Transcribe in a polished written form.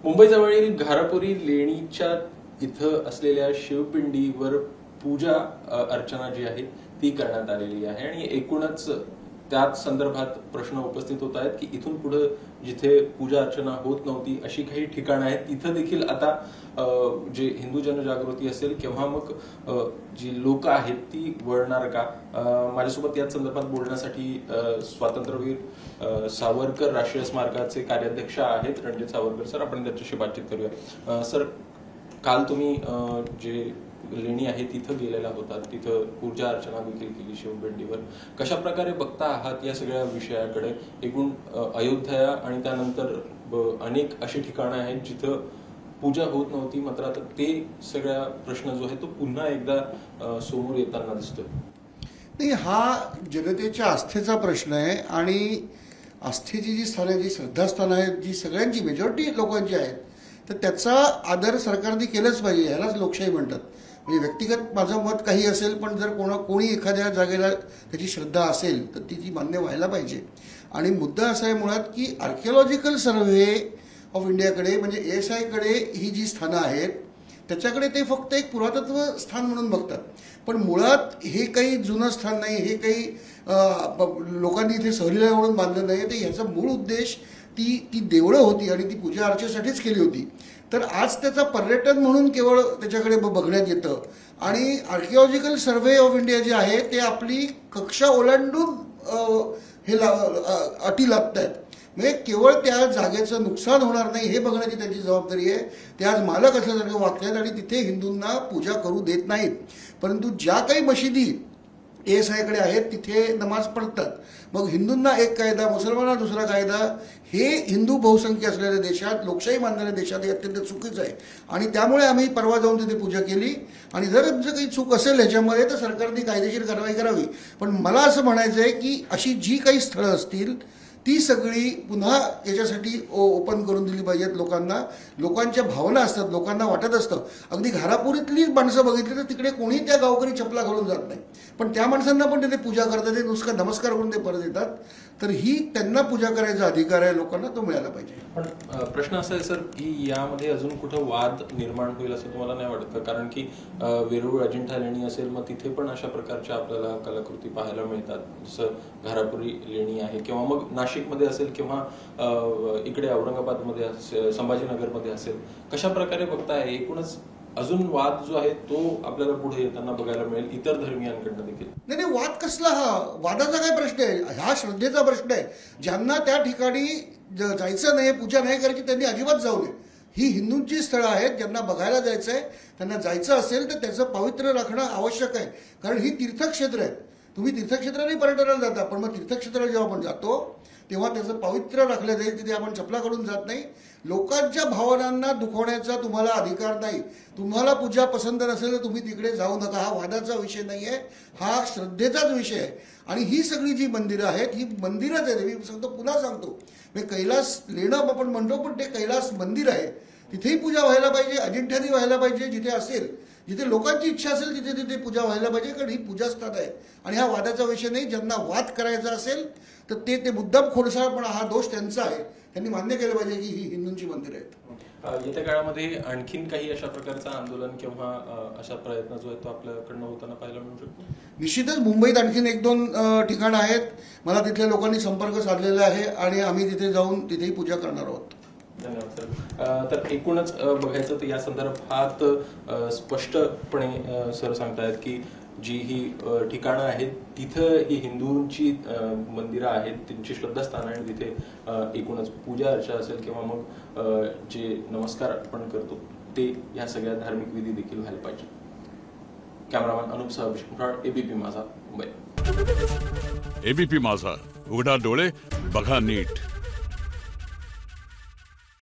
मुंबईजवळील घारापुरी लेणीच्या इथं असलेल्या शिवपिंडीवर पूजा अर्चना जी आहे ती करण्यात आलेली आहे आणि एकूणच त्याच संदर्भात प्रश्न उपस्थित होत आहेत की इथून पुढे जिथे पूजा अर्चना होत नव्हती अशी काही ठिकाणं आहेत तिथं देखील आता जे हिंदू जनजागृती असेल किंवा मग जी लोक आहेत ती वळणार का। माझ्यासोबत याच संदर्भात बोलण्यासाठी स्वातंत्र्यवीर सावरकर राष्ट्रीय स्मारकाचे कार्याध्यक्ष आहेत रणजित सावरकर सर, आपण त्यांच्याशी बातचीत करूया। सर, काल तुम्ही जे लेणी आहे तिथं गेलेला होता, तिथं पूजा अर्चना देखील केली शिवपिंडीवर, कशा प्रकारे बघता आहात या सगळ्या विषयाकडे? एकूण अयोध्या आणि त्यानंतर अनेक अशी ठिकाणं आहेत जिथं पूजा होत नव्हती, मात्र आता ते सगळा प्रश्न जो आहे तो पुन्हा एकदा समोर येताना दिसतोय। नाही, हा जनतेच्या आस्थेचा प्रश्न आहे आणि आस्थेची जी स्थानं, जी श्रद्धास्थानं आहेत, जी सगळ्यांची मेजॉरिटी लोकांची आहेत, तर त्याचा आदर सरकारने केलंच पाहिजे। ह्यालाच लोकशाही म्हणतात। म्हणजे व्यक्तिगत माझं मत काही असेल, पण जर कोणी एखाद्या जागेला त्याची श्रद्धा असेल तर ती मान्य व्हायला पाहिजे। आणि मुद्दा असा आहे मुळात की आर्किओलॉजिकल सर्व्हे ऑफ इंडियाकडे म्हणजे ASI कडे ही जी स्थानं आहेत त्याच्याकडे ते फक्त एक पुरातत्व स्थान म्हणून बघतात, पण मुळात हे काही जुनं स्थान नाही, हे काही लोकांनी इथे सहलीला म्हणून बांधलं नाही। तर ह्याचा मूळ उद्देश ती देवळं होती आणि ती पूजा अर्चेसाठीच केली होती। तर आज त्याचा पर्यटन म्हणून केवळ त्याच्याकडे बघण्यात येतं आणि आर्किओलॉजिकल सर्व्हे ऑफ इंडिया जे आहे ते आपली कक्षा ओलांडून हे अटी लादत आहेत। म्हणजे केवळ त्या जागेचं नुकसान होणार नाही हे बघण्याची त्यांची जबाबदारी आहे। ते आज मालक असल्यासारखं वागत आहेत आणि तिथे हिंदूंना पूजा करू देत नाहीत, परंतु ज्या काही मशिदी ASI कडे आहेत तिथे नमाज पडतात। मग हिंदूंना एक कायदा, मुसलमानांना दुसरा कायदा, हे हिंदू बहुसंख्य असलेल्या देशात, लोकशाही मानणाऱ्या देशात हे अत्यंत चुकीचं आहे आणि त्यामुळे आम्ही परवा जाऊन तिथे पूजा केली। आणि जर काही चूक असेल ह्याच्यामध्ये तर सरकारने कायदेशीर कारवाई करावी। पण मला असं म्हणायचं आहे की अशी जी काही स्थळं असतील ती सगळी पुन्हा याच्यासाठी ओपन करून दिली पाहिजेत लोकांना। लोकांच्या भावना असतात, लोकांना वाटत असतं। अगदी घारापुरीतली माणसं बघितली तर तिकडे कोणी त्या गावकरी चपला घालून जात नाही, पण त्या माणसांना पण तिथे पूजा करतात, ते नुसतं नमस्कार करून ते परत येतात। तर ही त्यांना पूजा करायचा अधिकार आहे, लोकांना तो मिळाला पाहिजे। पण प्रश्न असा आहे सर की यामध्ये अजून कुठं वाद निर्माण होईल असं तुम्हाला नाही वाटत का? कारण की वेरूळ अजिंठा लेणी असेल, मग तिथे पण अशा प्रकारच्या आपल्याला कलाकृती पाहायला मिळतात, जसं घारापुरी लेणी आहे, किंवा मग नाशिकमध्ये असेल किंवा इकडे औरंगाबादमध्ये संभाजीनगरमध्ये असेल, कशा प्रकारे बघताय? एकूणच अजून वाद जो आहे तो आपल्याला पुढे येताना बघायला मिळेल इतर धर्मियांकडनं देखील। नाही, वाद कसला? हा वादाचा काय प्रश्न आहे? हा श्रद्धेचा प्रश्न आहे। ज्यांना त्या ठिकाणी जायचं नाही, पूजा नाही करायची, त्यांनी अजिबात जाऊ नये। ही हिंदूंची स्थळं आहेत, ज्यांना बघायला जायचं आहे, त्यांना जायचं असेल तर त्याचं पावित्र्य राखणं आवश्यक आहे, कारण ही तीर्थक्षेत्र आहेत। तुम्ही तीर्थक्षेत्राने पर्यटनाला जाता, पण मग तीर्थक्षेत्राला जेव्हा आपण जातो तेव्हा त्याचं पावित्र्य राखलं जाईल, तिथे आपण चपला काढून जात नाही। लोकांच्या भावनांना दुखवण्याचा तुम्हाला अधिकार नाही। तुम्हाला पूजा पसंत नसेल तर तुम्ही तिकडे जाऊ नका। हा वादाचा विषय नाही आहे, हा श्रद्धेचाच विषय आहे। आणि ही सगळी जी मंदिरं आहेत ही मंदिरच आहेत। मी सांगतो, पुन्हा सांगतो, मी कैलास लेणं आपण म्हणतो, पण ते कैलास मंदिर आहे, तिथेही पूजा व्हायला पाहिजे, अजिंठ्याने व्हायला पाहिजे, जिथे असेल, जिथे लोकांची इच्छा असेल तिथे तिथे पूजा व्हायला पाहिजे, कारण ही पूजास्थान आहे आणि हा वादाचा विषय नाही। ज्यांना वाद करायचा असेल तर ते मुद्दाम खोडसाळपणा, हा दोष त्यांचा आहे, त्यांनी मान्य केलं पाहिजे की ही हिंदूंची मंदिरं आहेत। येत्या काळामध्ये आणखीन काही अशा प्रकारचं आंदोलन किंवा अशा प्रयत्न जो आहे तो आपल्याकडनं होताना पाहायला मिळू शकतो? निश्चितच मुंबईत आणखीन 1-2 ठिकाणं आहेत, मला तिथल्या लोकांनी संपर्क साधलेला आहे आणि आम्ही तिथे जाऊन तिथेही पूजा करणार आहोत। धन्यवाद सर। तर एकूणच बघायचं तर या संदर्भात स्पष्टपणे सर सांगतायत की जी ही ठिकाणं आहेत तिथं ही हिंदूंची मंदिरं आहेत, त्यांची श्रद्धास्थान आहे, तिथे एकूणच पूजा अर्चा असेल किंवा मग जे नमस्कार आपण करतो ते ह्या सगळ्या धार्मिक विधी देखील व्हायला पाहिजे। कॅमेरामॅन अनुप सह अभिषेक, ABP माझा, मुंबई। ABP माझा, उघडा डोळे बघा नीट।